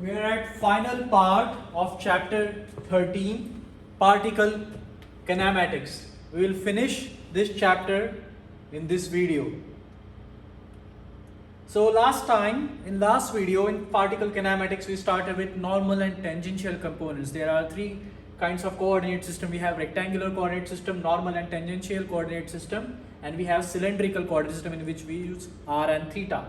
We are at final part of chapter 13, particle kinematics. We will finish this chapter in this video. So in last video in particle kinematics, we started with normal and tangential components. There are three kinds of coordinate system. We have rectangular coordinate system, normal and tangential coordinate system, and we have cylindrical coordinate system in which we use r and theta.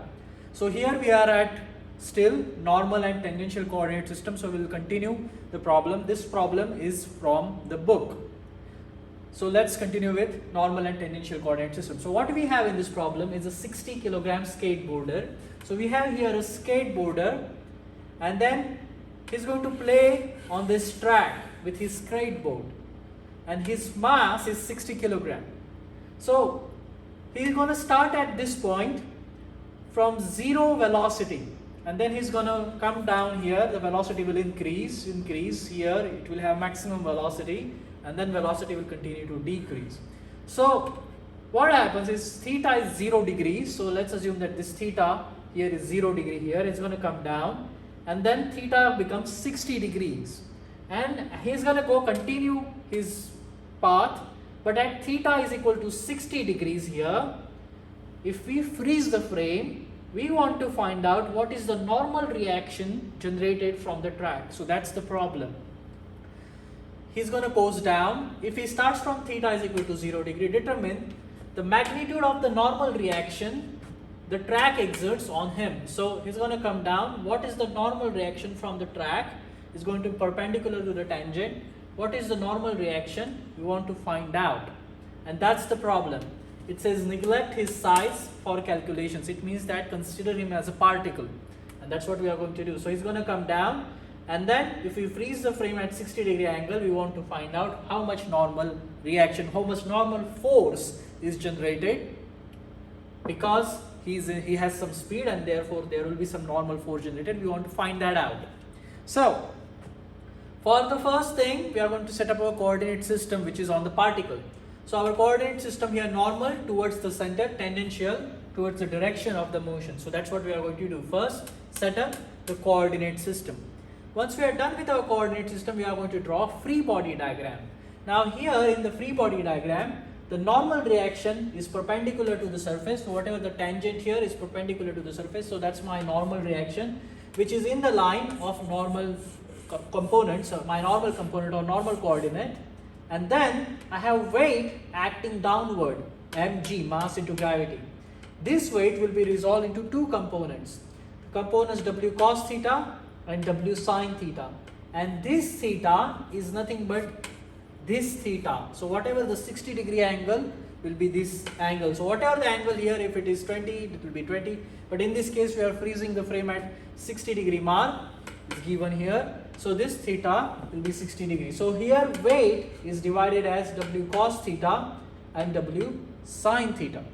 So here we are at still normal and tangential coordinate system. So we will continue the problem. This problem is from the book. So let's continue with normal and tangential coordinate system. So what we have in this problem is a 60 kilogram skateboarder. So we have here a skateboarder, and then he's going to play on this track with his skateboard, and his mass is 60 kilogram. So he's going to start at this point from zero velocity, and then he's going to come down here. The velocity will increase here, it will have maximum velocity, and then velocity will continue to decrease. So what happens is theta is 0 degrees. So let's assume that this theta here is 0 degree here. It's going to come down, and then theta becomes 60 degrees, and he's going to go continue his path, but at theta is equal to 60 degrees here. If we freeze the frame, we want to find out what is the normal reaction generated from the track. So that's the problem. He's going to coast down. If he starts from theta is equal to 0 degree, determine the magnitude of the normal reaction the track exerts on him. So he's going to come down. What is the normal reaction from the track? Is going to be perpendicular to the tangent. What is the normal reaction? We want to find out. And that's the problem. It says neglect his size for calculations. It means that consider him as a particle. And that's what we are going to do. So he's going to come down. And then if we freeze the frame at 60 degree angle, we want to find out how much normal reaction, how much normal force is generated, because he has some speed and therefore there will be some normal force generated. We want to find that out. So for the first thing, we are going to set up a coordinate system which is on the particle. So our coordinate system here, normal towards the center, tangential towards the direction of the motion. So that's what we are going to do. First, set up the coordinate system. Once we are done with our coordinate system, we are going to draw a free body diagram. Now here in the free body diagram, the normal reaction is perpendicular to the surface. So whatever the tangent here is perpendicular to the surface. So that's my normal reaction, which is in the line of normal components, so my normal component or normal coordinate. And then I have weight acting downward, mg, mass into gravity. This weight will be resolved into two components. The components w cos theta and w sin theta, and this theta is nothing but this theta. So whatever the 60 degree angle will be this angle. So whatever the angle here, if it is 20, it will be 20, but in this case we are freezing the frame at 60 degree mark is given here. So this theta will be 60 degrees. So here weight is divided as w cos theta and w sin theta.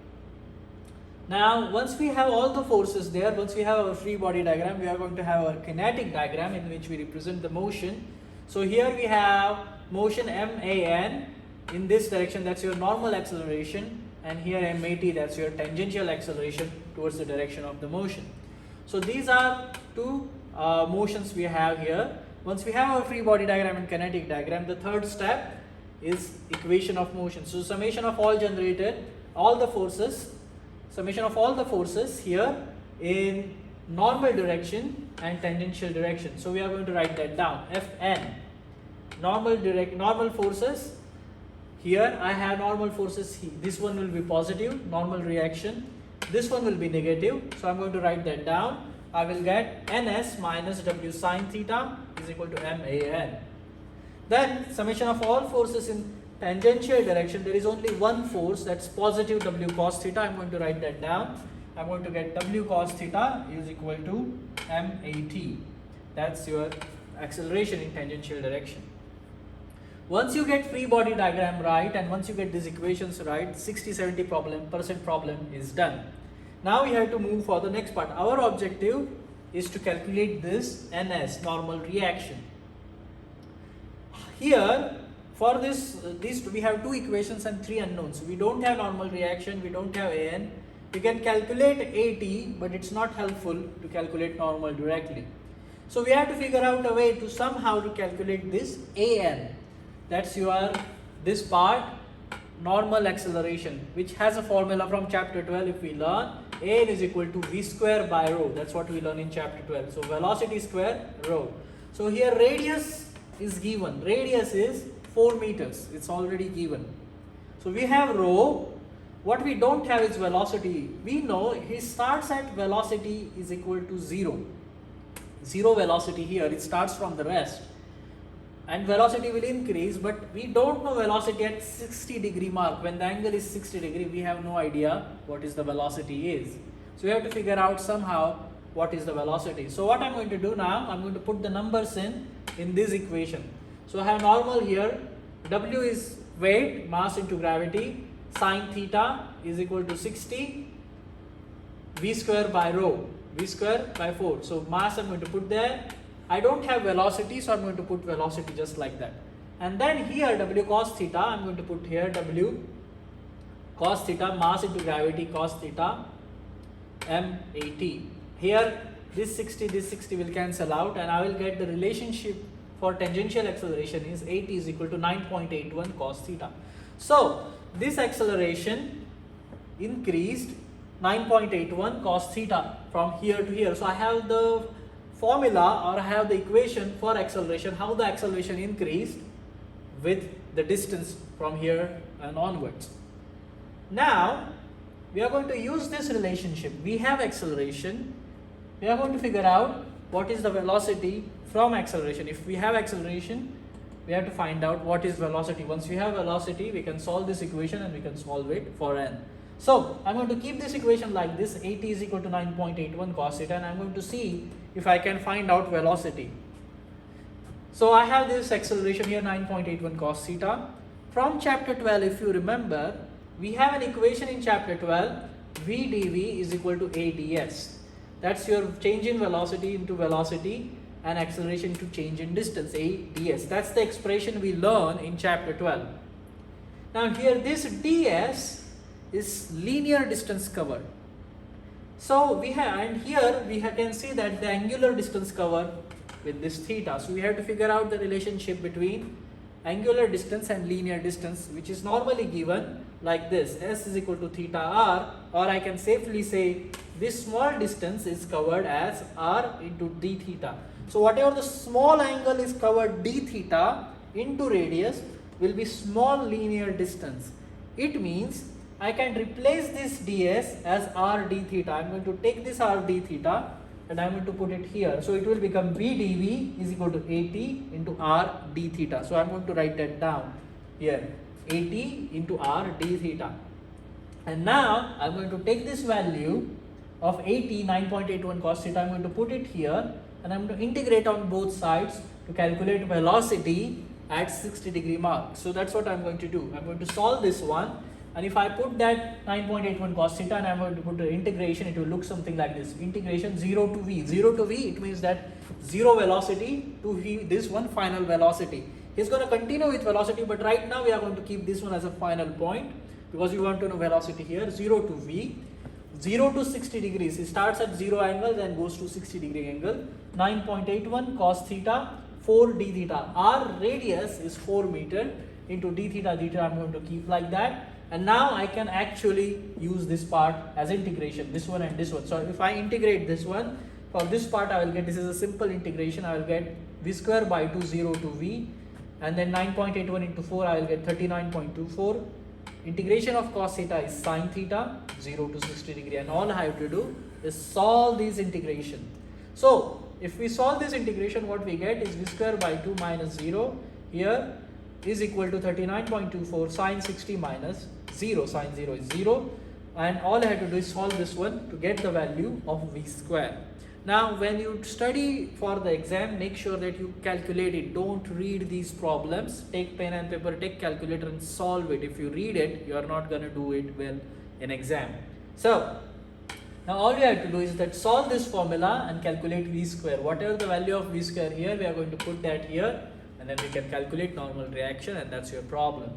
Now once we have all the forces there, once we have our free body diagram, we are going to have our kinetic diagram in which we represent the motion. So here we have motion MAN in this direction, that's your normal acceleration, and here MAT, that's your tangential acceleration towards the direction of the motion. So these are two motions we have here. Once we have our free body diagram and kinetic diagram, the third step is equation of motion. So summation of all generated, all the forces, summation of all the forces here in normal direction and tangential direction. So we are going to write that down. Fn, normal forces. Here I have normal forces. This one will be positive, normal reaction. This one will be negative. So I'm going to write that down. I will get ns minus w sin theta is equal to MAN. Then summation of all forces in tangential direction, there is only one force, that's positive w cos theta. I'm going to write that down. I'm going to get w cos theta is equal to MAT. That's your acceleration in tangential direction. Once you get free body diagram right, and once you get these equations right, 60-70% problem is done. Now we have to move for the next part. Our objective is to calculate this NS, normal reaction. Here for this we have two equations and three unknowns. We don't have normal reaction, we don't have AN, We can calculate AT, but it's not helpful to calculate normal directly. So we have to figure out a way to somehow to calculate this AN. That's this part, normal acceleration, which has a formula from chapter 12. If we learn, AN is equal to V square by rho. That's what we learn in chapter 12. So velocity square rho. So here radius is given. Radius is 4 meters. It's already given. So we have rho. What we don't have is velocity. We know he starts at velocity is equal to 0. Zero velocity here. It starts from the rest. And velocity will increase, but we don't know velocity at 60 degree mark. When the angle is 60 degree, we have no idea what is the velocity is. So we have to figure out somehow what is the velocity. So what I'm going to do now, I'm going to put the numbers in this equation. So I have normal here. W is weight, mass into gravity. Sine theta is equal to 60 V square by rho. V square by 4. So mass I'm going to put there. I don't have velocity, so I'm going to put velocity just like that. And then here W cos theta, I'm going to put here W cos theta, mass into gravity cos theta, MAT. Here this 60 will cancel out, and I will get the relationship for tangential acceleration is AT is equal to 9.81 cos theta. So this acceleration increased 9.81 cos theta from here to here. So I have the formula, or I have the equation for acceleration, how the acceleration increased with the distance from here and onwards. Now we are going to use this relationship. We have acceleration. We are going to figure out what is the velocity from acceleration. If we have acceleration, we have to find out what is velocity. Once we have velocity, we can solve this equation and we can solve it for n. So I'm going to keep this equation like this. AT is equal to 9.81 cos theta, and I'm going to see if I can find out velocity. So I have this acceleration here, 9.81 cos theta. From chapter 12, if you remember, we have an equation in chapter 12, V dv is equal to ADS. That's your change in velocity into velocity and acceleration to change in distance, ADS. That's the expression we learn in chapter 12. Now here this ds is linear distance covered. So we have, and here we can see that the angular distance covered with this theta. So we have to figure out the relationship between angular distance and linear distance, which is normally given like this: S is equal to theta r, or I can safely say this small distance is covered as r into d theta. So whatever the small angle is covered d theta into radius will be small linear distance. It means I can replace this ds as r d theta. I'm going to take this r d theta and I'm going to put it here. So it will become v dv is equal to at into r d theta. So I'm going to write that down here, at into r d theta. And now I'm going to take this value of 9.81 cos theta. I'm going to put it here and I'm going to integrate on both sides to calculate velocity at 60 degree mark. So that's what I'm going to do. I'm going to solve this one. And if I put that 9.81 cos theta and I'm going to put the integration, it will look something like this. Integration 0 to v. 0 to v, it means that 0 velocity to v, this one final velocity. He's going to continue with velocity, but right now we are going to keep this one as a final point because we want to know velocity here. 0 to v, 0 to 60 degrees. It starts at 0 angle then goes to 60 degree angle. 9.81 cos theta, 4 d theta. Our radius is 4 meter into d theta. I'm going to keep like that. And now I can actually use this part as integration, this one and this one. So if I integrate this one, for this part I will get, this is a simple integration, I will get v square by 2, 0 to v, and then 9.81 into 4, I will get 39.24. Integration of cos theta is sine theta, 0 to 60 degree, and all I have to do is solve these integration. So if we solve this integration, what we get is v square by 2 minus 0 here is equal to 39.24 sine 60 minus 0, sine 0 is 0, and all I have to do is solve this one to get the value of v square. Now when you study for the exam, make sure that you calculate it. Don't read these problems. Take pen and paper, take calculator and solve it. If you read it, you are not going to do it well in exam. So now all we have to do is that solve this formula and calculate v square. Whatever the value of v square here, we are going to put that here, and then we can calculate normal reaction, and that's your problem.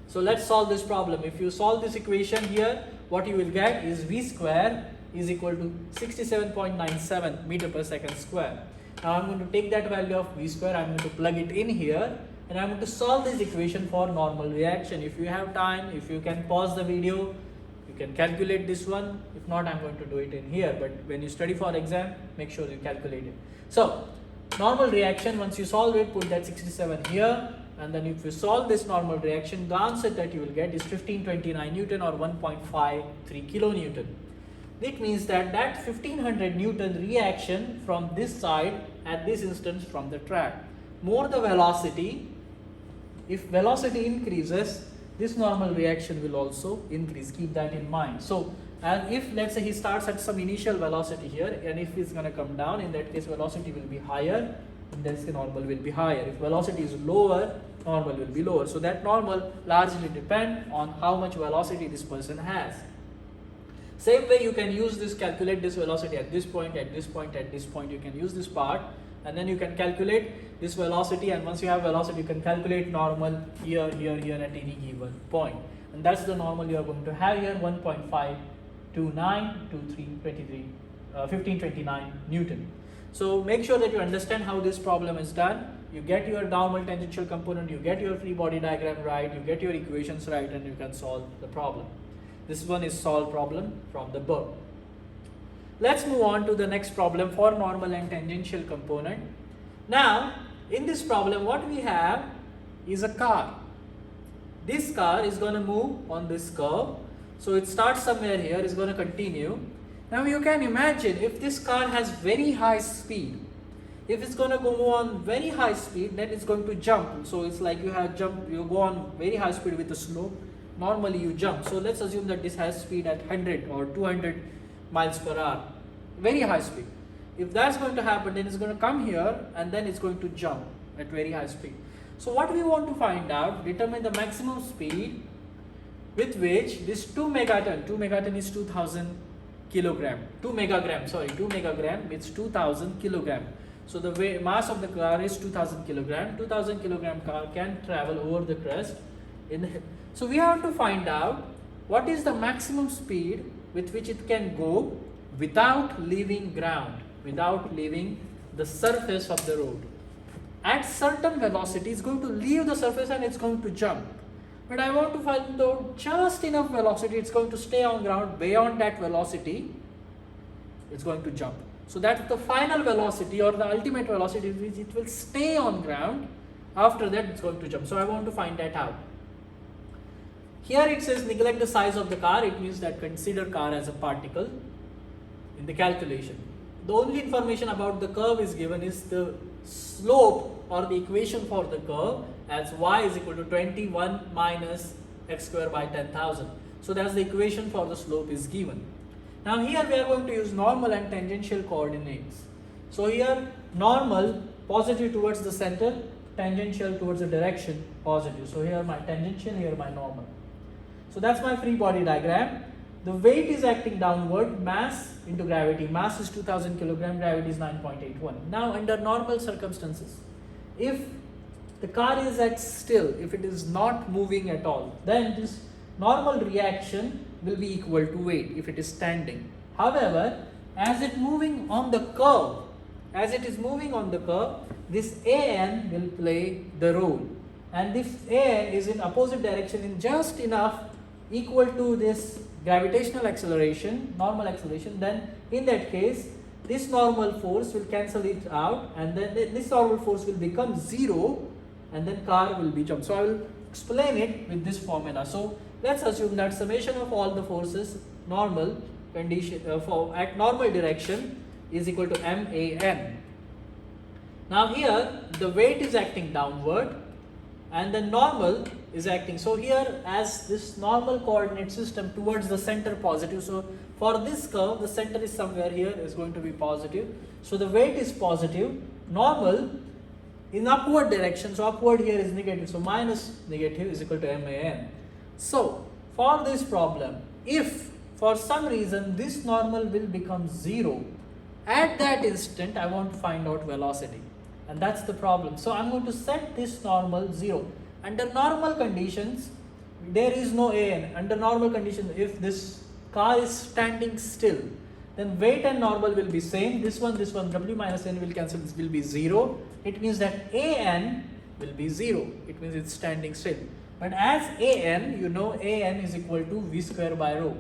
So let's solve this problem. If you solve this equation here, what you will get is v square is equal to 67.97 meter per second square. Now I'm going to take that value of v square, I'm going to plug it in here, and I'm going to solve this equation for normal reaction. If you have time, if you can pause the video, you can calculate this one. If not, I'm going to do it in here, but when you study for exam, make sure you calculate it. So normal reaction, once you solve it, put that 67 here, and then if you solve this normal reaction, the answer that you will get is 1529 Newton or 1.53 kilonewton. It means that 1500 Newton reaction from this side at this instance from the track. More the velocity, if velocity increases, this normal reaction will also increase. Keep that in mind. So, and if let's say he starts at some initial velocity here, and if it's going to come down, in that case velocity will be higher, in this case normal will be higher. If velocity is lower, normal will be lower. So that normal largely depend on how much velocity this person has. Same way you can use this, calculate this velocity at this point, at this point, at this point. You can use this part, and then you can calculate this velocity, and once you have velocity you can calculate normal here, here, here at any given point. And that's the normal you are going to have here, 1529 Newton. So make sure that you understand how this problem is done. You get your normal tangential component, you get your free body diagram right, you get your equations right, and you can solve the problem. This one is solved problem from the book. Let's move on to the next problem for normal and tangential component. Now, in this problem, what we have is a car. This car is going to move on this curve. So it starts somewhere here, is going to continue. Now you can imagine if this car has very high speed. If it's going to go on very high speed, then it's going to jump. So it's like you go on very high speed with the slope. Normally you jump. So let's assume that this has speed at 100 or 200 miles per hour. Very high speed. If that's going to happen, then it's going to come here and then it's going to jump at very high speed. So what we want to find out, determine the maximum speed with which this 2 megaton is 2000 kilogram. 2 megagram means 2000 kilogram. So the mass of the car is 2000 kilogram. 2000 kilogram car can travel over the crest in the hill. So we have to find out what is the maximum speed with which it can go without leaving ground, without leaving the surface of the road. At certain velocity, it's going to leave the surface and it's going to jump. But I want to find out just enough velocity, it's going to stay on ground. Beyond that velocity, it's going to jump. So that's the final velocity or the ultimate velocity which it will stay on ground. After that, it's going to jump. So I want to find that out. Here it says neglect the size of the car. It means that consider car as a particle in the calculation. The only information about the curve is given is the slope or the equation for the curve as y is equal to 21 minus x square by 10,000. So that's the equation for the slope is given. Now here we are going to use normal and tangential coordinates. So here normal positive towards the center, tangential towards the direction positive. So here my tangential, here my normal. So that's my free body diagram. The weight is acting downward, mass into gravity. Mass is 2000 kilogram, gravity is 9.81. Now under normal circumstances, if the car is at still, if it is not moving at all, then this normal reaction will be equal to weight if it is standing. However, as it moving on the curve, this AN will play the role. And if AN is in opposite direction in just enough equal to this gravitational acceleration, normal acceleration, then in that case, this normal force will cancel it out and then this normal force will become 0 and then car will be jumped. So I will explain it with this formula. So let's assume that summation of all the forces normal condition at normal direction is equal to MAN. Now here the weight is acting downward and the normal is acting. So here as this normal coordinate system towards the center positive. So for this curve the center is somewhere here is going to be positive. So the weight is positive. Normal in upward direction. So upward here is negative. So minus negative is equal to MAN. So for this problem, if for some reason this normal will become 0, at that instant I want to find out velocity. And that's the problem. So I'm going to set this normal 0. Under normal conditions, there is no AN. Under normal conditions, if this car is standing still, then weight and normal will be same. This one, W minus N will cancel, this will be 0. It means that AN will be 0. It means it's standing still. But as AN, you know AN is equal to V square by rho.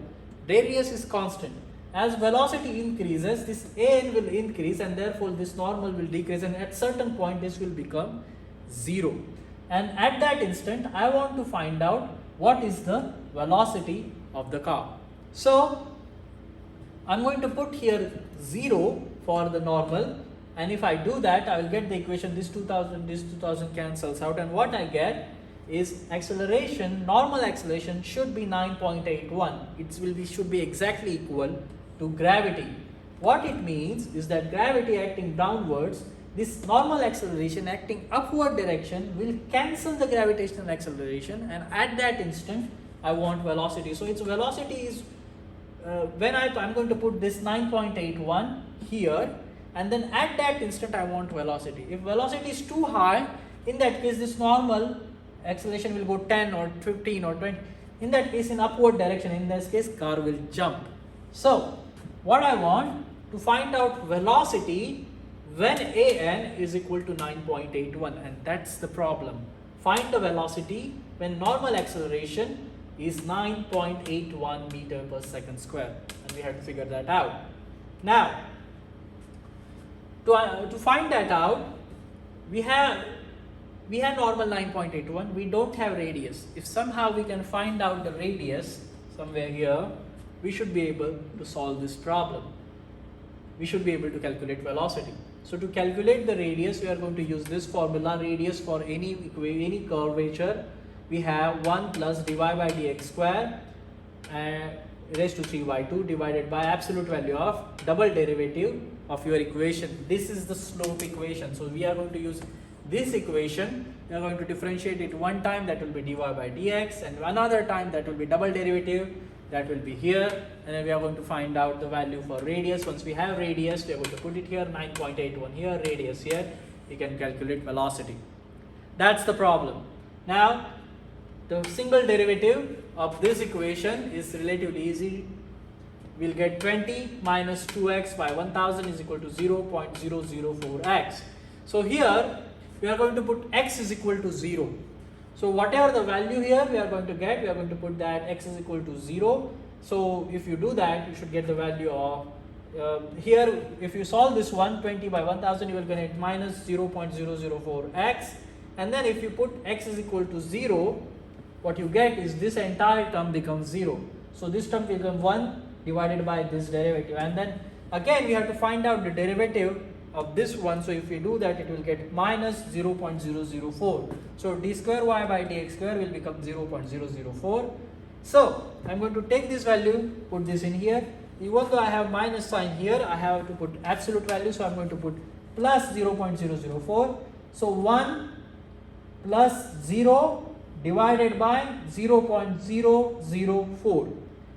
Radius is constant. As velocity increases, this AN will increase and therefore this normal will decrease, and at certain point this will become 0. And at that instant, I want to find out what is the velocity of the car. So I'm going to put here 0 for the normal, and if I do that, I will get the equation, this 2000 cancels out, and what I get is acceleration, normal acceleration should be 9.81. It should be exactly equal to gravity. What it means is that gravity acting downwards, this normal acceleration acting upward direction will cancel the gravitational acceleration, and at that instant I want velocity. So its velocity is when I'm going to put this 9.81 here, and then at that instant I want velocity. If velocity is too high, in that case this normal acceleration will go 10 or 15 or 20. In that case, in upward direction, in this case car will jump. So what I want to find out velocity when AN is equal to 9.81, and that's the problem. Find the velocity when normal acceleration is 9.81 meter per second square, and we have to figure that out. Now to find that out, we have normal 9.81, we don't have radius. If somehow we can find out the radius somewhere here, we should be able to solve this problem. We should be able to calculate velocity. So to calculate the radius, we are going to use this formula. Radius for any curvature, we have 1 plus dy by dx square raised to 3 by 2 divided by absolute value of double derivative of your equation. This is the slope equation. So we are going to use this equation. We are going to differentiate it one time, that will be dy by dx, and another time that will be double derivative, that will be here, and then we are going to find out the value for radius. Once we have radius, we are going to put it here, 9.81 here, radius here, we can calculate velocity. That's the problem. Now the single derivative of this equation is relatively easy. We'll get 20 minus 2x by 1000 is equal to 0.004x. So here we are going to put x is equal to 0. So whatever the value here we are going to get, we are going to put that x is equal to 0. So if you do that, you should get the value of here, if you solve this one, 20 by 1000, you will get minus 0.004x, and then if you put x is equal to 0, what you get is this entire term becomes 0. So this term will become 1 divided by this derivative, and then again we have to find out the derivative of this one. So if we do that, it will get minus 0.004. So d square y by dx square will become 0.004. So I'm going to take this value, put this in here. Even though I have minus sign here, I have to put absolute value, so I'm going to put plus 0.004. So 1 plus 0 divided by 0.004.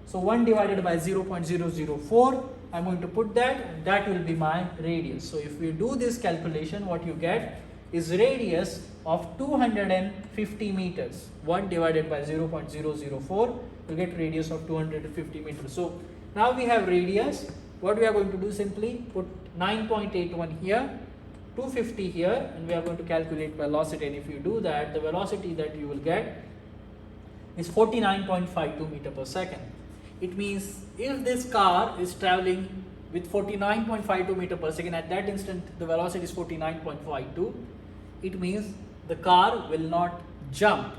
So 1 divided by 0.004, I'm going to put that, and that will be my radius. So if we do this calculation, what you get is radius of 250 meters. 1 divided by 0.004, you get radius of 250 meters. So now we have radius. What we are going to do, simply put 9.81 here, 250 here, and we are going to calculate velocity. And if you do that, the velocity that you will get is 49.52 meter per second. It means if this car is traveling with 49.52 meter per second, at that instant the velocity is 49.52, it means the car will not jump.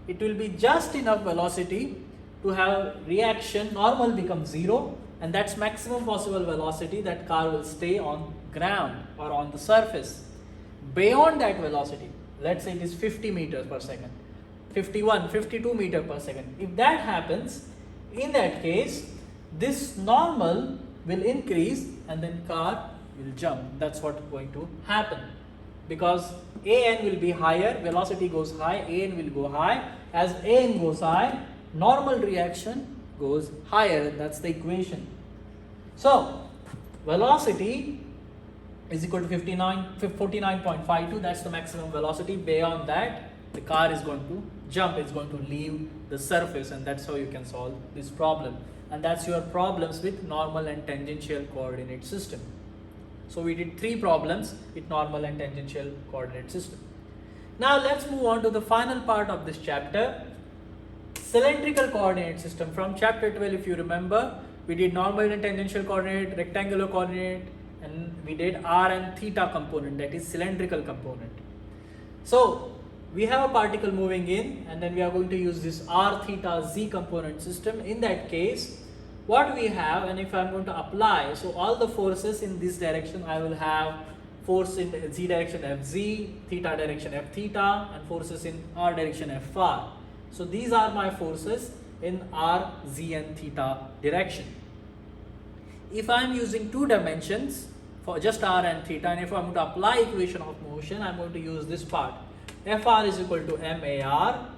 It will be just enough velocity to have reaction, normal becomes 0, and that's maximum possible velocity that car will stay on ground or on the surface. Beyond that velocity, let's say it is 50 meters per second, 51, 52 meter per second. If that happens, in that case, this normal will increase and then car will jump. That's what's going to happen, because AN will be higher, velocity goes high, AN will go high. As AN goes high, normal reaction goes higher, and that's the equation. So velocity is equal to 49.52, that's the maximum velocity. Beyond that, the car is going to jump, it's going to leave the surface, and that's how you can solve this problem. and that's your problems with normal and tangential coordinate system. So we did 3 problems with normal and tangential coordinate system. Now let's move on to the final part of this chapter, cylindrical coordinate system. From chapter 12, if you remember, we did normal and tangential coordinate, rectangular coordinate, and we did r and theta component, that is cylindrical component. So we have a particle moving in, and then we are going to use this r theta z component system. In that case, what we have, and if I am going to apply, so all the forces in this direction, I will have force in z direction Fz, theta direction F theta, and forces in r direction F r. So these are my forces in r, z and theta direction. If I am using 2 dimensions for just r and theta, and if I am going to apply equation of motion, I am going to use this part. Fr is equal to mar,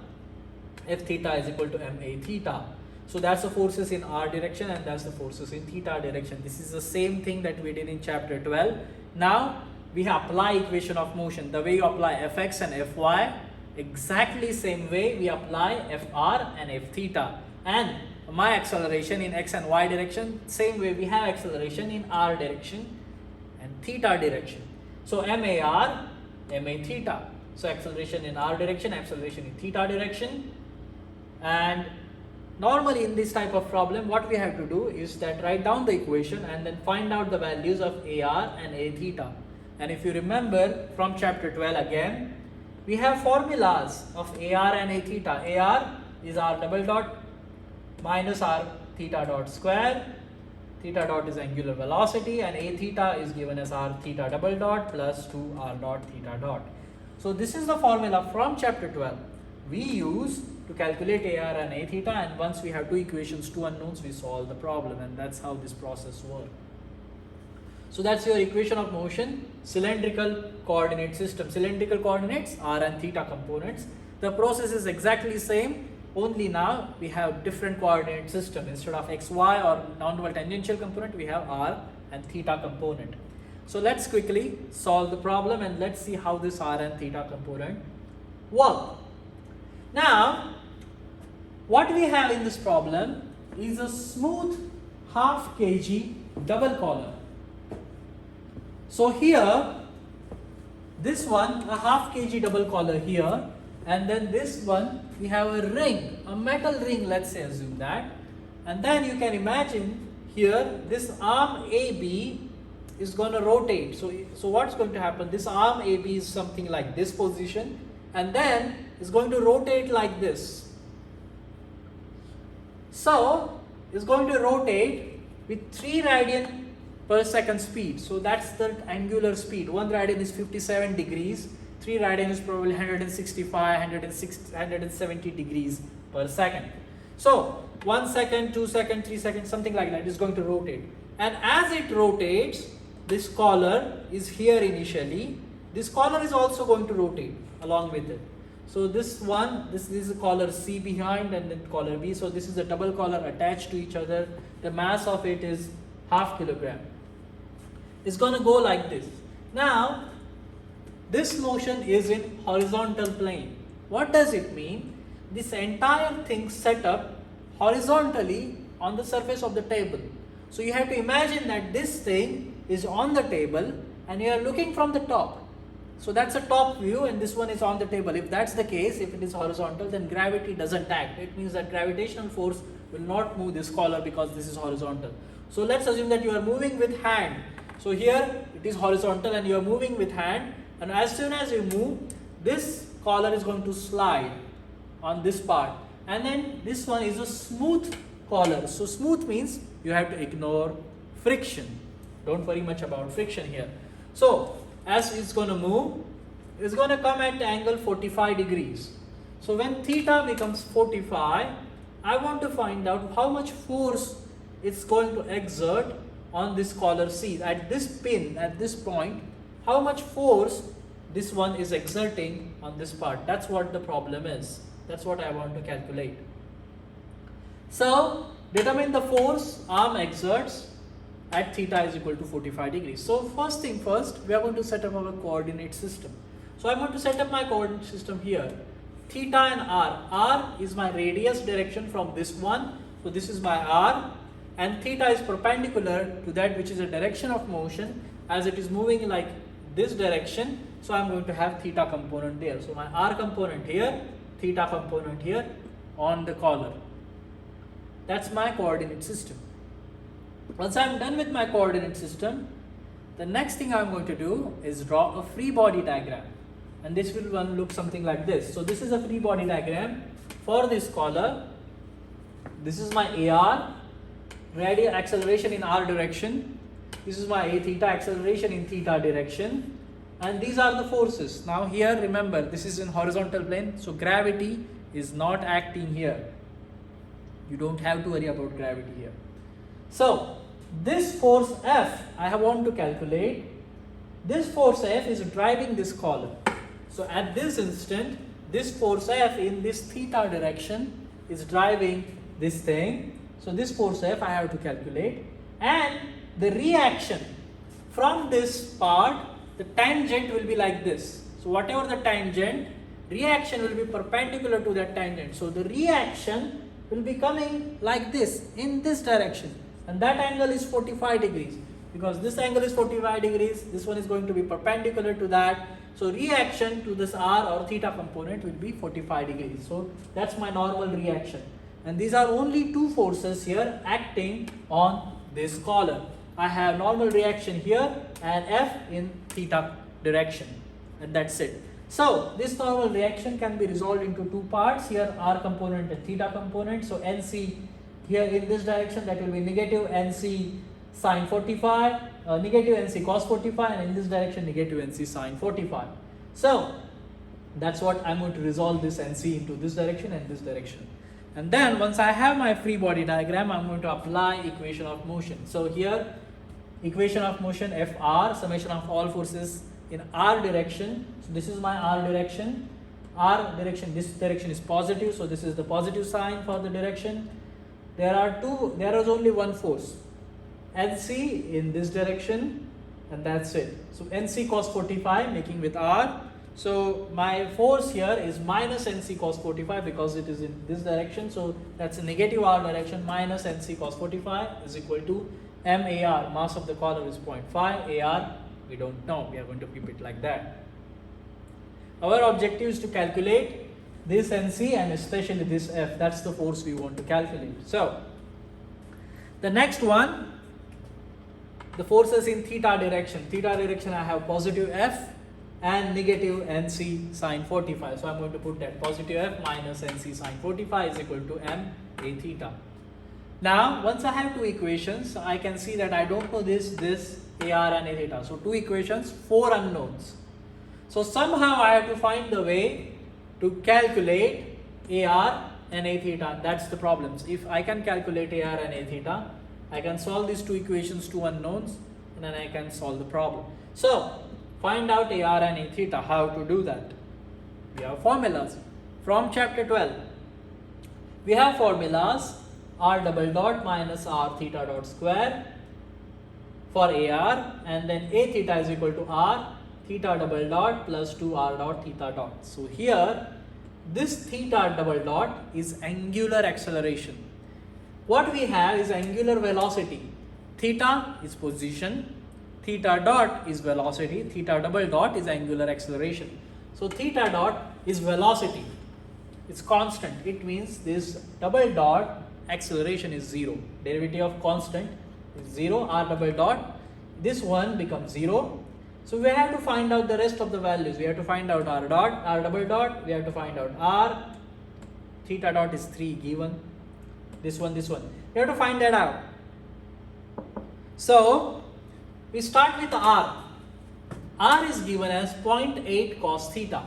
F theta is equal to ma theta. So that's the forces in r direction, and that's the forces in theta direction. This is the same thing that we did in chapter 12. Now we apply equation of motion. The way you apply fx and fy, exactly same way we apply fr and f theta. And my acceleration in x and y direction, same way we have acceleration in r direction and theta direction. So mar, ma theta. So acceleration in r direction, acceleration in theta direction. And normally in this type of problem, what we have to do is that write down the equation and then find out the values of ar and a theta. And if you remember from chapter 12 again, we have formulas of ar and a theta. Ar is r double dot minus r theta dot square. Theta dot is angular velocity, and a theta is given as r theta double dot plus 2 r dot theta dot. So this is the formula from chapter 12 we use to calculate ar and a theta, and once we have 2 equations, 2 unknowns, we solve the problem, and that's how this process works. So that's your equation of motion, cylindrical coordinate system. Cylindrical coordinates, r and theta components. The process is exactly same, only now we have different coordinate system. Instead of xy or non-dual tangential component, we have r and theta component. So let's quickly solve the problem, and let's see how this r and theta component work. Now, what we have in this problem is a smooth half kg double collar. So here, this one, a half kg double collar here, and then this one, we have a ring, a metal ring, let's say, assume that. And then you can imagine here, this arm AB is going to rotate. So what's going to happen? This arm AB is something like this position, and then it's going to rotate like this. So it's going to rotate with 3 radian per second speed. So that's the angular speed. 1 radian is 57 degrees. 3 radian is probably 165, 170 degrees per second. So 1 second, 2 seconds, 3 seconds, something like that is going to rotate. And as it rotates, this collar is here initially. This collar is also going to rotate along with it. So this one, this is a collar C behind, and then collar B. So this is a double collar attached to each other. The mass of it is half kilogram. It's going to go like this. Now, this motion is in horizontal plane. What does it mean? This entire thing set up horizontally on the surface of the table. So you have to imagine that this thing is on the table and you are looking from the top. So that's a top view, and this one is on the table. If that's the case, if it is horizontal, then gravity doesn't act. It means that gravitational force will not move this collar because this is horizontal. So let's assume that you are moving with hand. So here it is horizontal and you are moving with hand, and as soon as you move, this collar is going to slide on this part, and then this one is a smooth collar. So smooth means you have to ignore friction. Don't worry much about friction here. So as it's going to move, it's going to come at angle 45 degrees. So when theta becomes 45, I want to find out how much force it's going to exert on this collar C. At this pin, at this point, how much force this one is exerting on this part. That's what the problem is. That's what I want to calculate. So determine the force arm exerts at theta is equal to 45 degrees. So first thing first, we are going to set up our coordinate system. So I am going to set up my coordinate system here. Theta and r. R is my radius direction from this one. So this is my r, and theta is perpendicular to that which is the direction of motion, as it is moving like this direction. So I'm going to have theta component there. So my r component here, theta component here on the collar. That's my coordinate system. Once I'm done with my coordinate system, the next thing I'm going to do is draw a free body diagram, and this will look something like this. So this is a free body diagram for this collar. This is my AR, radial acceleration in r direction. This is my a theta, acceleration in theta direction, and these are the forces. Now here, remember, this is in horizontal plane, so gravity is not acting here. You don't have to worry about gravity here. So this force F I want to calculate. This force F is driving this column. So at this instant, this force F in this theta direction is driving this thing. So this force F I have to calculate, and the reaction from this part, the tangent will be like this. So whatever the tangent, reaction will be perpendicular to that tangent. So the reaction will be coming like this, in this direction, and that angle is 45 degrees. Because this angle is 45 degrees, this one is going to be perpendicular to that. So reaction to this r or theta component will be 45 degrees. So that's my normal reaction. And these are only two forces here acting on this column. I have normal reaction here and F in theta direction, and that's it. So this normal reaction can be resolved into two parts here, r component and theta component. So NC here in this direction, that will be negative NC sine 45, negative NC cos 45, and in this direction negative NC sine 45. So that's what I'm going to resolve this NC into this direction and this direction. And then once I have my free body diagram, I'm going to apply equation of motion. So here, equation of motion Fr, summation of all forces in r direction. So this is my r direction. R direction, this direction is positive, so this is the positive sign for the direction. There is only one force, NC in this direction, and that's it. So NC cos 45 making with R. So my force here is minus NC cos 45 because it is in this direction. So that's a negative R direction. Minus NC cos 45 is equal to MAR, mass of the collar is 0.5, AR we don't know, we are going to keep it like that. Our objective is to calculate this NC and especially this F, that's the force we want to calculate. So the next one, the forces in theta direction. Theta direction I have positive F and negative NC sine 45. So I'm going to put that positive F minus NC sine 45 is equal to M A theta. Now once I have two equations, I can see that I don't know this AR and A theta. So two equations, four unknowns. So somehow I have to find the way to calculate AR and A theta. That's the problems. If I can calculate AR and A theta, I can solve these two equations, two unknowns, and then I can solve the problem. So find out AR and A theta. How to do that? We have formulas from chapter 12. We have formulas R double dot minus R theta dot square for AR, and then A theta is equal to R theta double dot plus 2R dot theta dot. So here this theta double dot is angular acceleration. What we have is angular velocity. Theta is position, theta dot is velocity, theta double dot is angular acceleration. So theta dot is velocity. It's constant. It means this double dot acceleration is 0. Derivative of constant is 0. R double dot, this one becomes 0. So we have to find out the rest of the values. We have to find out R dot, R double dot, we have to find out R, theta dot is 3 given, this one. We have to find that out. So we start with R. R is given as 0.8 cos theta.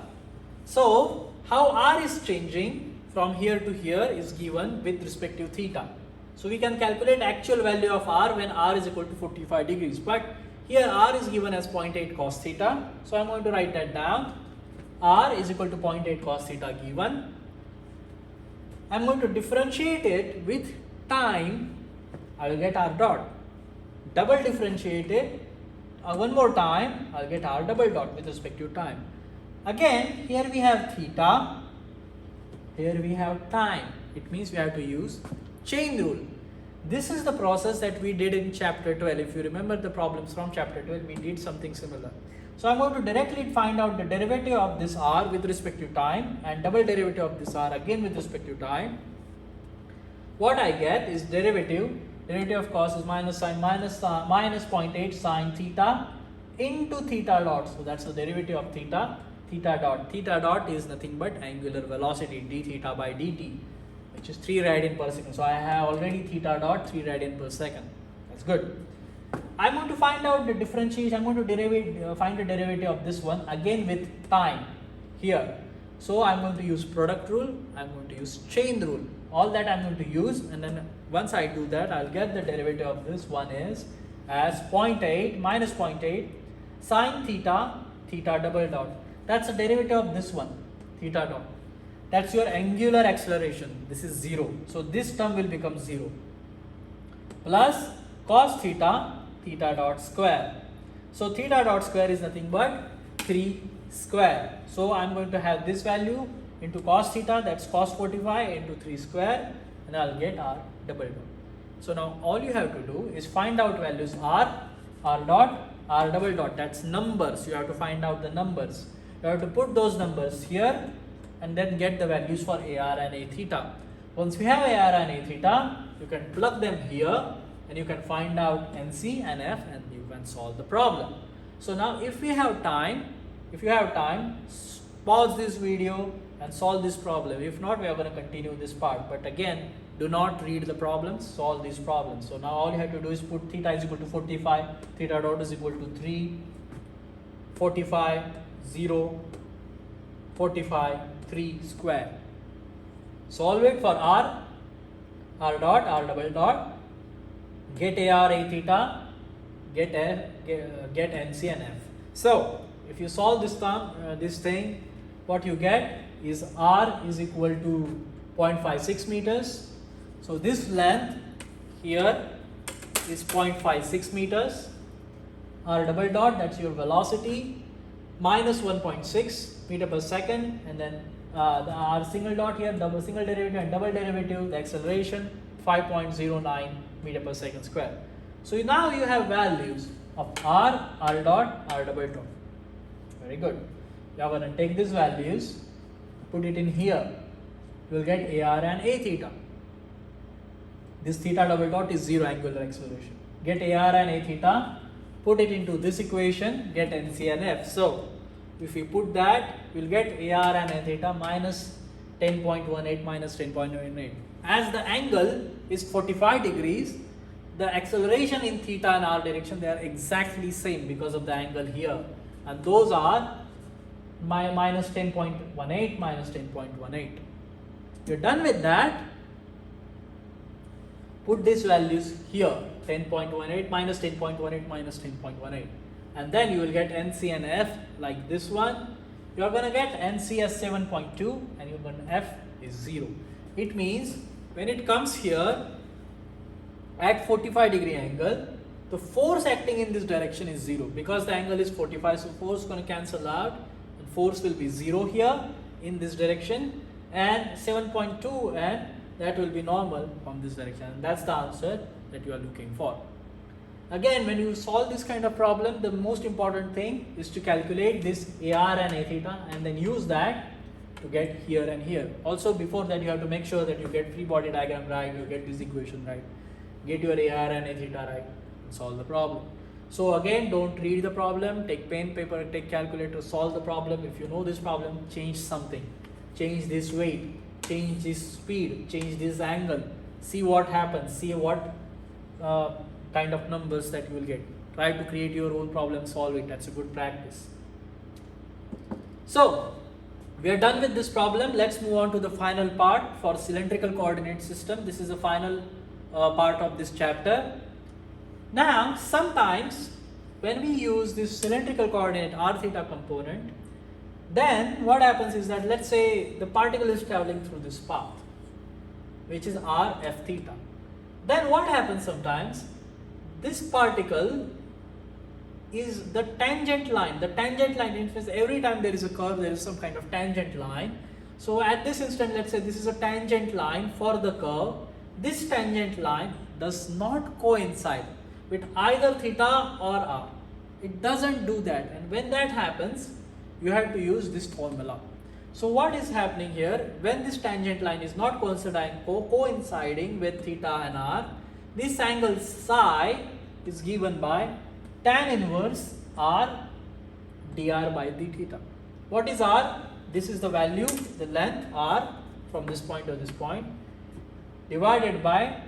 So how R is changing from here to here is given with respect to theta. So we can calculate actual value of R when R is equal to 45 degrees. But here R is given as 0.8 cos theta. So I'm going to write that down. R is equal to 0.8 cos theta given. I'm going to differentiate it with time. I will get R dot. Double differentiate it. One more time, I'll get R double dot with respect to time. Again, here we have theta. Here we have time. It means we have to use chain rule. This is the process that we did in chapter 12. If you remember the problems from chapter 12, we did something similar. So I'm going to directly find out the derivative of this r with respect to time and double derivative of this r again with respect to time. What I get is derivative of cos is minus 0.8 sine theta into theta dot. So that's the derivative of theta dot. Theta dot is nothing but angular velocity d theta by dt, which is 3 radian per second. So I have already theta dot 3 radian per second. That's good. I'm going to find out the differentiation. I'm going to find the derivative of this one again with time here. So I'm going to use product rule. I'm going to use chain rule. All that I'm going to use, and then once I do that, I'll get the derivative of this one is as 0.8 minus 0.8 sine theta double dot. That's the derivative of this one, theta dot. That's your angular acceleration. This is 0. So this term will become 0. Plus cos theta dot square. So theta dot square is nothing but 3 square. So I'm going to have this value into cos theta, that's cos 45 into 3 square, and I'll get r double dot. So now all you have to do is find out values r dot, r double dot. That's numbers. You have to find out the numbers. You have to put those numbers here and then get the values for AR and A theta. Once we have AR and A theta, you can plug them here and you can find out NC and F and you can solve the problem. So now if you have time, pause this video and solve this problem. If not, we are going to continue this part. But again, do not read the problems, solve these problems. So now all you have to do is put theta is equal to 45, theta dot is equal to 3, 45, 0, 45, 3 square. Solve it for r dot, r double dot, get AR, A theta, get NC and F. So if you solve this thing, what you get is r is equal to 0.56 meters. So this length here is 0.56 meters. R double dot, that's your velocity, minus 1.6 meter per second, and then the r single dot here, double single derivative and double derivative, the acceleration 5.09 meter per second square. So now you have values of r dot, r double dot. Very good. You are going to take these values, put it in here. You will get AR and A theta. This theta double dot is 0 angular acceleration. Get AR and A theta, put it into this equation, get NC and F. So if we put that, we will get AR and A theta minus 10.18 minus 10.18. As the angle is 45 degrees, the acceleration in theta and r direction, they are exactly same because of the angle here. And those are minus 10.18 minus 10.18. You're done with that. Put these values here, 10.18 minus 10.18 minus 10.18. And then you will get NC and F like this one. You are going to get NC as 7.2 and you're going to F is 0. It means when it comes here at 45 degree angle, the force acting in this direction is 0 because the angle is 45. So force is going to cancel out and force will be 0 here in this direction and 7.2, and that will be normal from this direction. And that's the answer that you are looking for. Again, when you solve this kind of problem, the most important thing is to calculate this AR and A theta and then use that to get here and here. Also before that you have to make sure that you get free body diagram right, you get this equation right, get your AR and A theta right and solve the problem. So again, don't read the problem, take pen, paper, take calculator, solve the problem. If you know this problem, change something. Change this weight, change this speed, change this angle, see what happens, see what kind of numbers that you will get. Try to create your own problem, solve it. That's a good practice. So we are done with this problem. Let's move on to the final part for cylindrical coordinate system. This is the final part of this chapter. Now sometimes when we use this cylindrical coordinate r theta component, then what happens is that, let's say the particle is traveling through this path, which is r f theta. Then what happens sometimes, this particle is the tangent line. The tangent line means every time there is a curve, there is some kind of tangent line. So at this instant, let's say this is a tangent line for the curve. This tangent line does not coincide with either theta or r. It doesn't do that, and when that happens, you have to use this formula. So what is happening here, when this tangent line is not coinciding with theta and r, this angle psi is given by tan inverse r dr by the theta. What is r? This is the value, the length r from this point to this point, divided by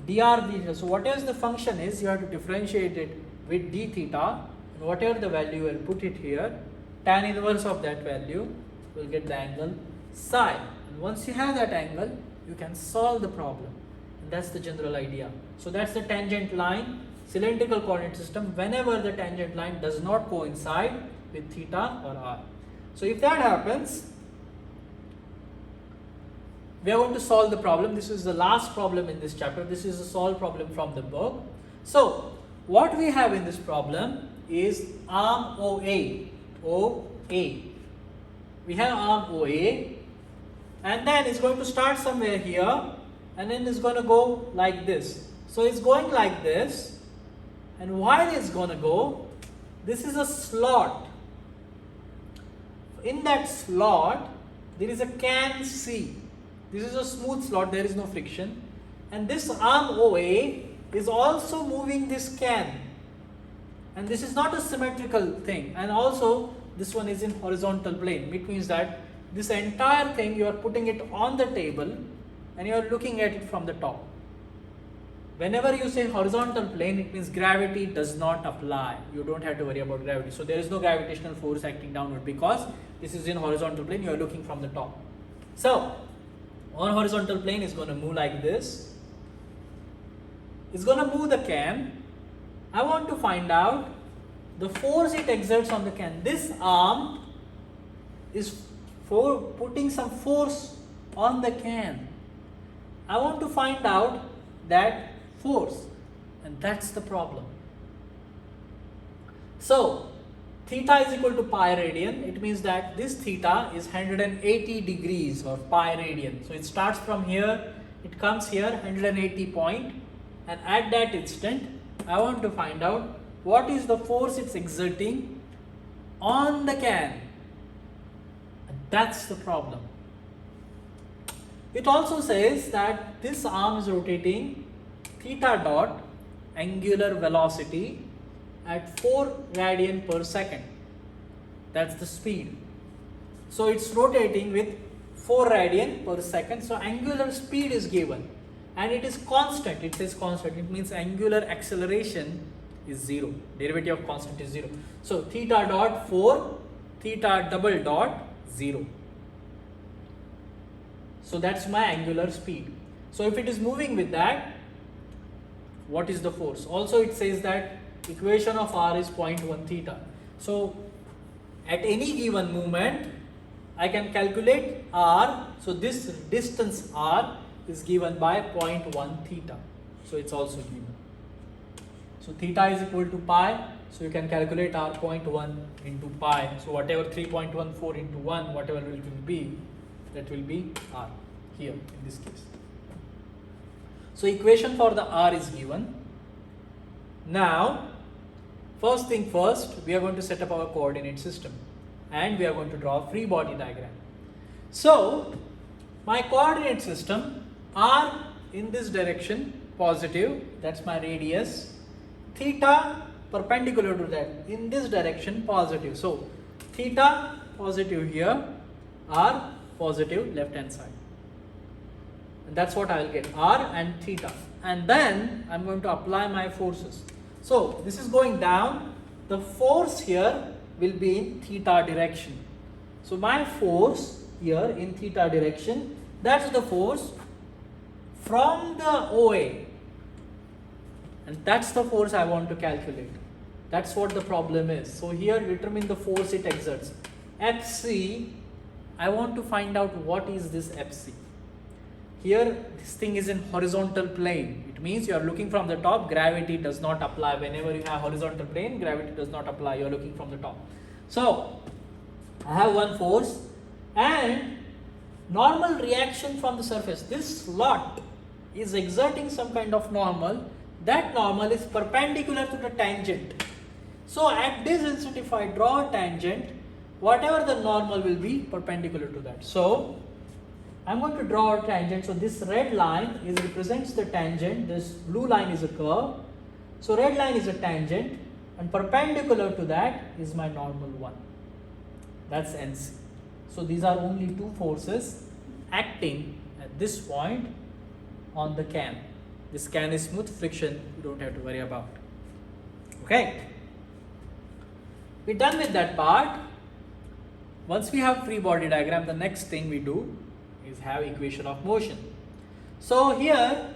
dr theta. So whatever the function is, you have to differentiate it with d theta, and whatever the value, you will put it here. Tan inverse of that value will get the angle psi, and once you have that angle, you can solve the problem, and that's the general idea. So that's the tangent line cylindrical coordinate system whenever the tangent line does not coincide with theta or r. So if that happens, we are going to solve the problem. This is the last problem in this chapter. This is a solved problem from the book. So what we have in this problem is arm OA. We have arm OA, and then it's going to start somewhere here, and then it's going to go like this. So it's going like this, and while it's going to go, this is a slot. In that slot, there is a can C. This is a smooth slot, there is no friction, and this arm OA is also moving this can, and this is not a symmetrical thing, and also this one is in horizontal plane, which means that this entire thing you are putting it on the table and you are looking at it from the top. Whenever you say horizontal plane, it means gravity does not apply. You don't have to worry about gravity. So there is no gravitational force acting downward because this is in horizontal plane, you are looking from the top. So on horizontal plane is going to move like this. It's going to move the can. I want to find out the force it exerts on the can. This arm is putting some force on the can. I want to find out that force, and that's the problem. So theta is equal to pi radian. It means that this theta is 180 degrees or pi radian. So it starts from here, it comes here 180 point, and at that instant I want to find out what is the force it's exerting on the can, and that's the problem. It also says that this arm is rotating theta dot angular velocity at 4 radian per second. That's the speed. So it's rotating with 4 radian per second. So angular speed is given, and it is constant. It says constant. It means angular acceleration is 0. Derivative of constant is 0. So theta dot 4, theta double dot 0. So that's my angular speed. So if it is moving with that, what is the force? Also it says that equation of r is 0.1 theta. So at any given moment, I can calculate r. So this distance r is given by 0.1 theta. So it's also given. So theta is equal to pi. So you can calculate r 0.1 into pi. So whatever 3.14 into 1, whatever it will be, that will be r here in this case. So equation for the r is given. Now, first thing first, we are going to set up our coordinate system, and we are going to draw a free body diagram. So my coordinate system, r in this direction positive, that's my radius, theta perpendicular to that in this direction positive. So theta positive here, r positive left hand side, and that's what I will get, r and theta. And then I'm going to apply my forces. So this is going down, the force here will be in theta direction. So my force here in theta direction, that's the force from the OA, and that's the force I want to calculate. That's what the problem is. So here determine the force it exerts. Fc, I want to find out what is this Fc. Here this thing is in horizontal plane. It means you are looking from the top, gravity does not apply. Whenever you have horizontal plane, gravity does not apply. You are looking from the top. So I have one force and normal reaction from the surface. This slot is exerting some kind of normal, that normal is perpendicular to the tangent. So at this instant, if I draw a tangent, whatever the normal will be perpendicular to that. So I'm going to draw a tangent. So this red line represents the tangent, this blue line is a curve. So red line is a tangent and perpendicular to that is my normal one. That's NC. So these are only two forces acting at this point on the can. This can is smooth friction, you don't have to worry about. Okay. We're done with that part. Once we have free body diagram, the next thing we do is have equation of motion. So here,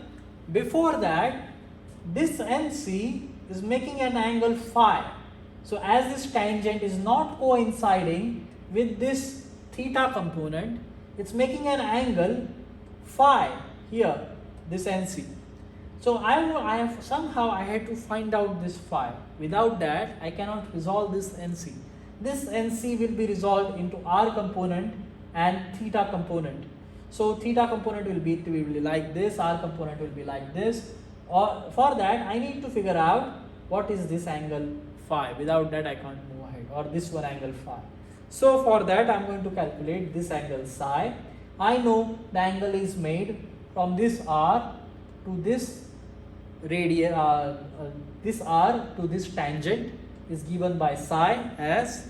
before that, this NC is making an angle phi. So as this tangent is not coinciding with this theta component, it's making an angle phi here, this NC. So I had to find out this phi. Without that, I cannot resolve this NC. This NC will be resolved into R component and theta component. So theta component will be like this, R component will be like this. Or for that, I need to figure out what is this angle phi. Without that, I can't move ahead. Or this one angle phi. So for that, I'm going to calculate this angle psi. I know the angle is made from this R to this radius, this R to this tangent is given by psi as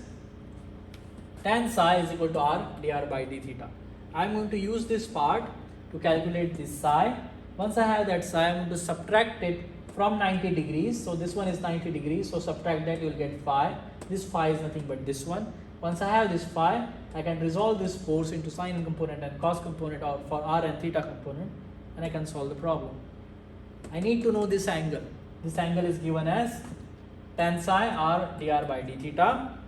tan psi is equal to R dr by d theta. I'm going to use this part to calculate this psi. Once I have that psi, I'm going to subtract it from 90 degrees. So this one is 90 degrees. So subtract that, you will get phi. This phi is nothing but this one. Once I have this phi, I can resolve this force into sine component and cos component or for R and theta component, and I can solve the problem. I need to know this angle. This angle is given as tan psi R dr by d theta.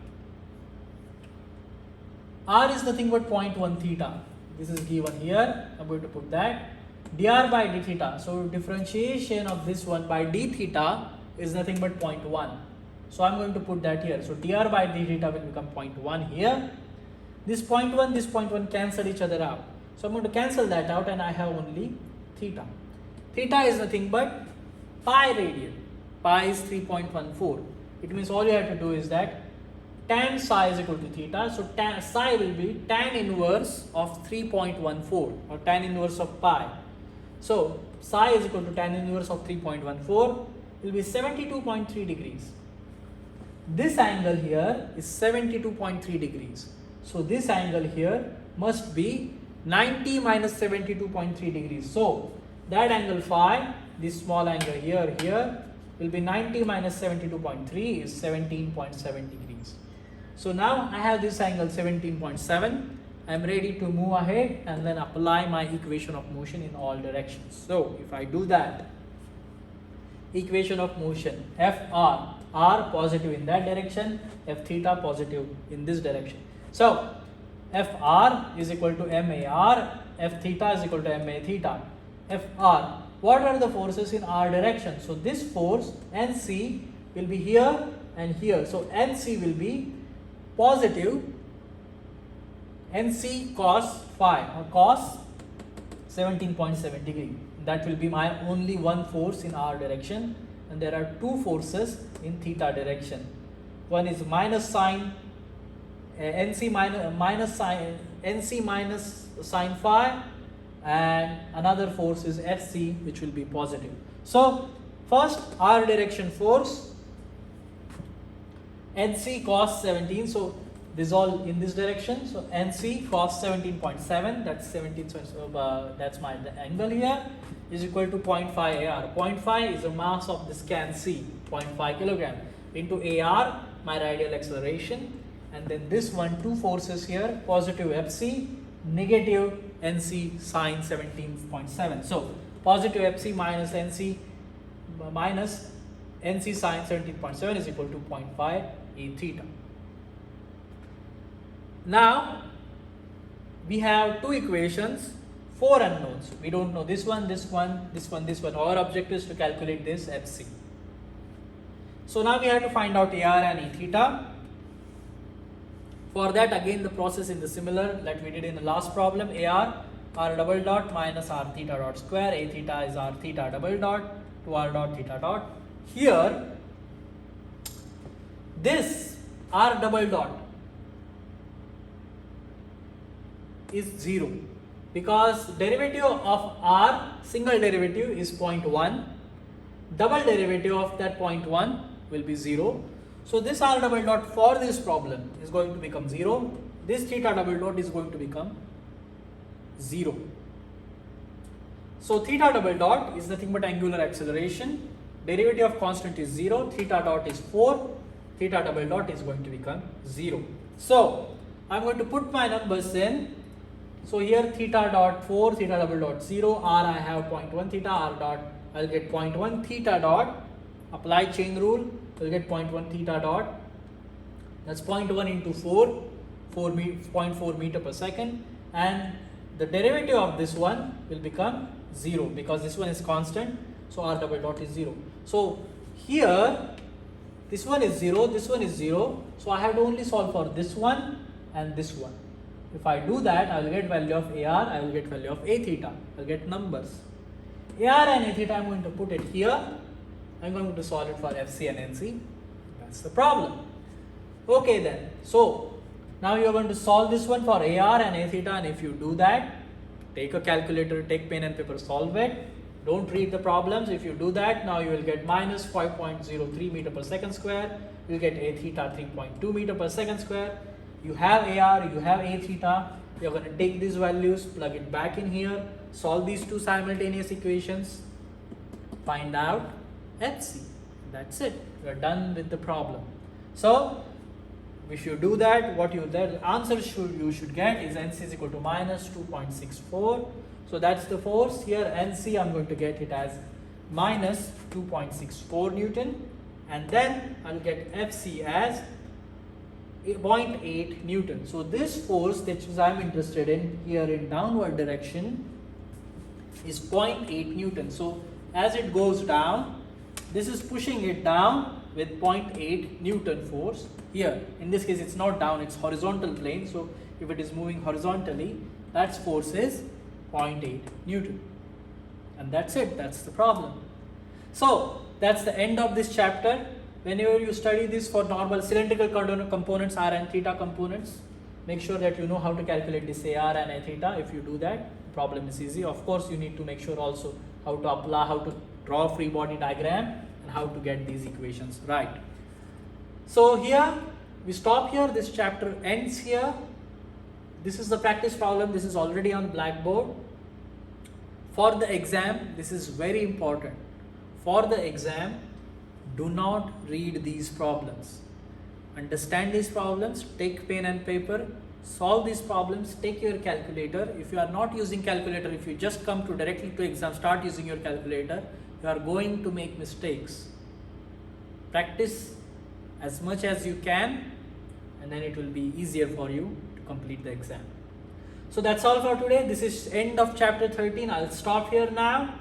R is nothing but 0.1 theta. This is given here. I'm going to put that. Dr by d theta. So differentiation of this one by d theta is nothing but 0.1. So I'm going to put that here. So dr by d theta will become 0.1 here. This 0.1 cancel each other out. So I'm going to cancel that out and I have only theta. Theta is nothing but pi radian. Pi is 3.14. It means all you have to do is that tan psi is equal to theta. So tan psi will be tan inverse of 3.14 or tan inverse of pi. So psi is equal to tan inverse of 3.14 will be 72.3 degrees. This angle here is 72.3 degrees. So this angle here must be 90 minus 72.3 degrees. So that angle phi, this small angle here will be 90 minus 72.3 is 17.7 degrees. So now I have this angle 17.7. I am ready to move ahead and then apply my equation of motion in all directions. So if I do that, equation of motion Fr, R positive in that direction, F theta positive in this direction. So Fr is equal to MAR, F theta is equal to MA theta. Fr, what are the forces in R direction? So this force NC will be here and here. So NC will be positive NC cos phi or cos 17.7 degree. That will be my only one force in R direction, and there are two forces in theta direction. One is minus sine NC minus sine phi, and another force is FC, which will be positive. So first R direction force NC cos 17. So this all in this direction. So NC cos 17.7, that's 17. So that's my angle here is equal to 0.5 AR. 0.5 is the mass of this can C, 0.5 kilogram into AR, my radial acceleration, and then this one, two forces here, positive FC, negative NC sine 17.7. So positive FC minus NC sine 17.7 is equal to 0.5 A theta. Now we have two equations, four unknowns. We don't know this one, this one, this one, this one. Our objective is to calculate this FC. So now we have to find out AR and E theta. For that, again the process is the similar that we did in the last problem. AR, r double dot minus r theta dot square. A theta is r theta double dot to r dot theta dot. Here, this r double dot is 0 because derivative of r, single derivative is 0.1, double derivative of that 0.1 will be 0. So this r double dot for this problem is going to become 0. This theta double dot is going to become 0. So theta double dot is nothing but angular acceleration. Derivative of constant is 0. Theta dot is 4. Theta double dot is going to become 0. So I'm going to put my numbers in. So here theta dot 4, theta double dot 0, r I have 0.1 theta, r dot I'll get 0.1 theta dot, apply chain rule, I'll get 0.1 theta dot, that's 0.1 into 0.4 meter per second, and the derivative of this one will become 0 because this one is constant, so r double dot is 0. So here this one is 0, this one is 0, so I have to only solve for this one and this one. If I do that, I will get value of AR, I will get value of A theta, I will get numbers. AR and A theta I am going to put it here, I am going to solve it for FC and NC, that's the problem. Okay then, so now you are going to solve this one for AR and A theta, and if you do that, take a calculator, take pen and paper, solve it. Don't read the problems. If you do that, now you will get minus 5.03 meter per second square, you will get A theta 3.2 meter per second square. You have AR, you have A theta, you are going to take these values, plug it back in here, solve these two simultaneous equations, find out FC. That's it. You are done with the problem. So if you do that, what you the answer you should get is NC is equal to minus 2.64. So that's the force. Here NC I'm going to get it as minus 2.64 Newton, and then I'll get FC as 0.8 Newton. So this force that I'm interested in here in downward direction is 0.8 Newton. So as it goes down, this is pushing it down with 0.8 Newton force. Here in this case it's not down, it's horizontal plane. So if it is moving horizontally, that force is 0.8 Newton. And that's it, that's the problem. So that's the end of this chapter. Whenever you study this for normal cylindrical components, r and theta components, make sure that you know how to calculate this AR and A theta. If you do that, the problem is easy. Of course, you need to make sure also how to apply, how to draw a free body diagram, and how to get these equations right. So here we stop here. This chapter ends here. This is the practice problem. This is already on blackboard. For the exam, this is very important. For the exam, do not read these problems. Understand these problems, take pen and paper, solve these problems, take your calculator. If you are not using calculator, if you just come to directly to exam, start using your calculator, you are going to make mistakes. Practice as much as you can, and then it will be easier for you to complete the exam. So that's all for today. This is end of chapter 13. I'll stop here now,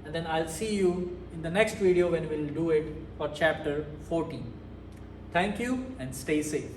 and then I'll see you in the next video when we'll do it for chapter 14. Thank you and stay safe.